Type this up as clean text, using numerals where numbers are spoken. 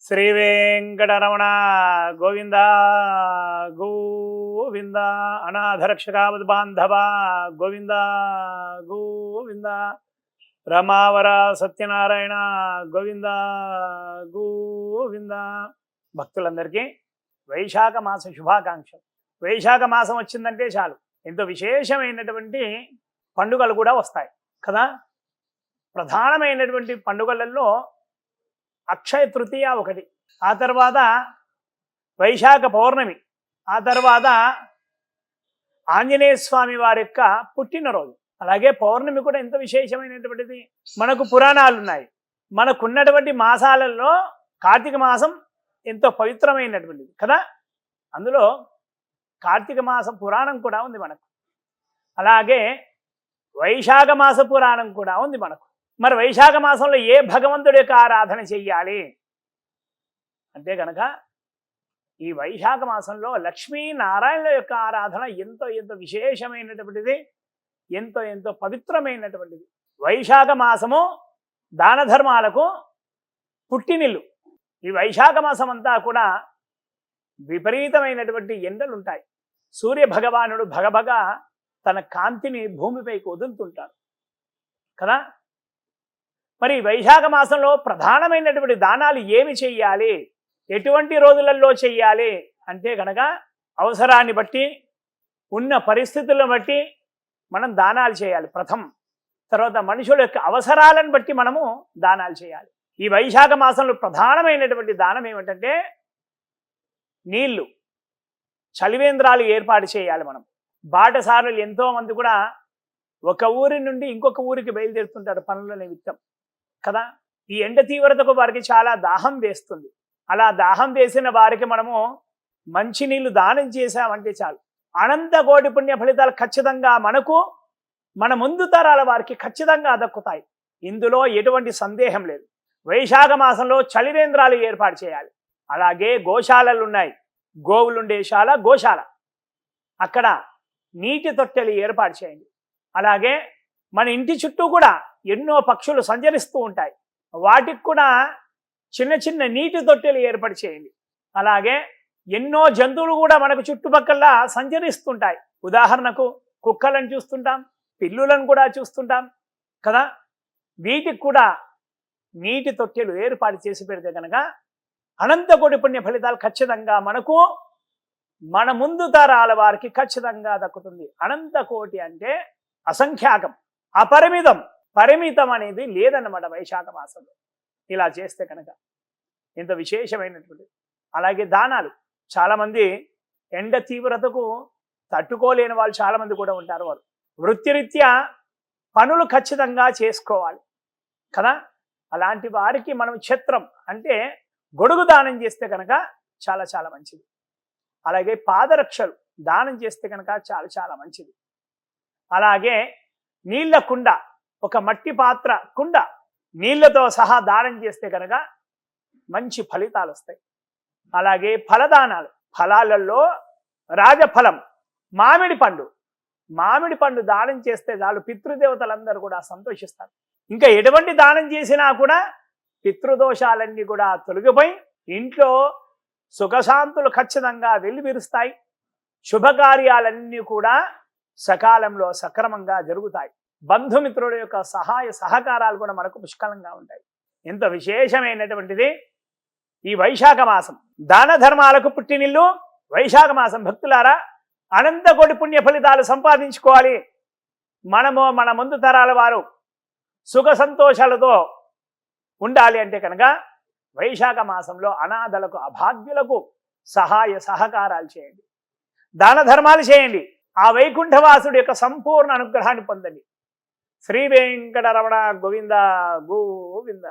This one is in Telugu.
శ్రీ వెంకటరమణ గోవింద గోవింద అనాథరక్షకావత్ బాంధవ గోవింద గోవింద రమావర సత్యనారాయణ గోవింద గోవింద. భక్తులందరికీ వైశాఖ మాస శుభాకాంక్షలు. వైశాఖ మాసం వచ్చిందంటే చాలు ఎంతో విశేషమైనటువంటి పండుగలు కూడా వస్తాయి కదా. ప్రధానమైనటువంటి పండుగలలో అక్షయ తృతీయ ఒకటి, ఆ తర్వాత వైశాఖ పౌర్ణమి, ఆ తర్వాత ఆంజనేయ స్వామి వారి యొక్క పుట్టినరోజు. అలాగే పౌర్ణమి కూడా ఎంతో విశేషమైనటువంటిది. మనకు పురాణాలు ఉన్నాయి. మనకున్నటువంటి మాసాలలో కార్తీక మాసం ఎంతో పవిత్రమైనటువంటిది కదా. అందులో కార్తీక మాస పురాణం కూడా ఉంది మనకు. అలాగే వైశాఖ మాస పురాణం కూడా ఉంది మనకు. మరి వైశాఖ మాసంలో ఏ భగవంతుడి యొక్క ఆరాధన చెయ్యాలి అంటే కనుక ఈ వైశాఖ మాసంలో లక్ష్మీనారాయణుల యొక్క ఆరాధన ఎంతో ఎంతో విశేషమైనటువంటిది, ఎంతో ఎంతో పవిత్రమైనటువంటిది. వైశాఖ మాసము దాన ధర్మాలకు పుట్టినిల్లు. ఈ వైశాఖ మాసం అంతా కూడా విపరీతమైనటువంటి ఎండలు ఉంటాయి. సూర్య భగవానుడు భగభగ తన కాంతిని భూమిపైకి వదులుతుంటాడు కదా. మరి వైశాఖ మాసంలో ప్రధానమైనటువంటి దానాలు ఏమి చెయ్యాలి, ఎటువంటి రోజులలో చెయ్యాలి అంటే కనుక అవసరాన్ని బట్టి, ఉన్న పరిస్థితులను బట్టి మనం దానాలు చేయాలి ప్రథమం. తర్వాత మనుషుల యొక్క అవసరాలను బట్టి మనము దానాలు చేయాలి. ఈ వైశాఖ మాసంలో ప్రధానమైనటువంటి దానం ఏమిటంటే నీళ్లు, చలివేంద్రాలు ఏర్పాటు చేయాలి. మనం బాటసారులు ఎంతోమంది కూడా ఒక ఊరి నుండి ఇంకొక ఊరికి బయలుదేరుతుంటారు పనుల నిమిత్తం కదా. ఈ ఎండ తీవ్రతకు వారికి చాలా దాహం వేస్తుంది. అలా దాహం వేసిన వారికి మనము మంచినీళ్ళు దానం చేశామంటే చాలు, అనంత కోటి పుణ్య ఫలితాలు ఖచ్చితంగా మనకు, మన ముందు తరాల వారికి ఖచ్చితంగా దక్కుతాయి. ఇందులో ఎటువంటి సందేహం లేదు. వైశాఖ మాసంలో చలివేంద్రాలు ఏర్పాటు చేయాలి. అలాగే గోశాలలు ఉన్నాయి, గోవులుండే శాల గోశాల, అక్కడ నీటి తొట్టెలు ఏర్పాటు చేయండి. అలాగే మన ఇంటి చుట్టూ కూడా ఎన్నో పక్షులు సంచరిస్తూ ఉంటాయి, వాటికి కూడా చిన్న చిన్న నీటి తొట్టెలు ఏర్పాటు చేయండి. అలాగే ఎన్నో జంతువులు కూడా మనకు చుట్టుపక్కల సంచరిస్తుంటాయి. ఉదాహరణకు కుక్కలను చూస్తుంటాం, పిల్లులను కూడా చూస్తుంటాం కదా. వీటికి కూడా నీటి తొట్టెలు ఏర్పాటు చేసి పెడితే కనుక అనంత కోటి పుణ్య ఫలితాలు ఖచ్చితంగా మనకు, మన ముందు తరాల వారికి ఖచ్చితంగా దక్కుతుంది. అనంత కోటి అంటే అసంఖ్యాకం, అపరిమితం. పరిమితం అనేది లేదన్నమాట వైశాఖ మాసంలో. ఇలా చేస్తే కనుక ఇంత విశేషమైనటువంటి. అలాగే దానాలు, చాలామంది ఎండ తీవ్రతకు తట్టుకోలేని వాళ్ళు చాలామంది కూడా ఉంటారు. వారు వృత్తిరీత్యా పనులు ఖచ్చితంగా చేసుకోవాలి కదా. అలాంటి వారికి మనం ఛత్రం అంటే గొడుగు దానం చేస్తే కనుక చాలా చాలా మంచిది. అలాగే పాదరక్షలు దానం చేస్తే కనుక చాలా చాలా మంచిది. అలాగే నీళ్ళ కుండ, ఒక మట్టి పాత్ర కుండ నీళ్లతో సహా దానం చేస్తే కనుక మంచి ఫలితాలు వస్తాయి. అలాగే ఫలదానాలు, ఫలాలలో రాజఫలం మామిడి పండు, మామిడి పండు దానం చేస్తే చాలు పితృదేవతలందరూ కూడా సంతోషిస్తారు. ఇంకా ఎటువంటి దానం చేసినా కూడా పితృదోషాలన్నీ కూడా తొలగిపోయి ఇంట్లో సుఖశాంతులు ఖచ్చితంగా వెల్లివిరుస్తాయి. శుభకార్యాలన్నీ కూడా సకాలంలో సక్రమంగా జరుగుతాయి. బంధుమిత్రుల యొక్క సహాయ సహకారాలు కూడా మనకు పుష్కలంగా ఉంటాయి. ఎంత విశేషమైనటువంటిది ఈ వైశాఖ మాసం. దాన ధర్మాలకు పుట్టినిల్లు వైశాఖ మాసం. భక్తులారా, అనంత కోటి పుణ్య ఫలితాలు సంపాదించుకోవాలి. మనము మన ముందు తరాల వారు సుఖ సంతోషాలతో ఉండాలి అంటే కనుక వైశాఖ మాసంలో అనాథలకు, అభాగ్యులకు సహాయ సహకారాలు చేయండి, దాన ధర్మాలు చేయండి. ఆ వైకుంఠవాసుడి యొక్క సంపూర్ణ అనుగ్రహాన్ని పొందండి. శ్రీ వెంకటరమణ గోవింద గోవింద.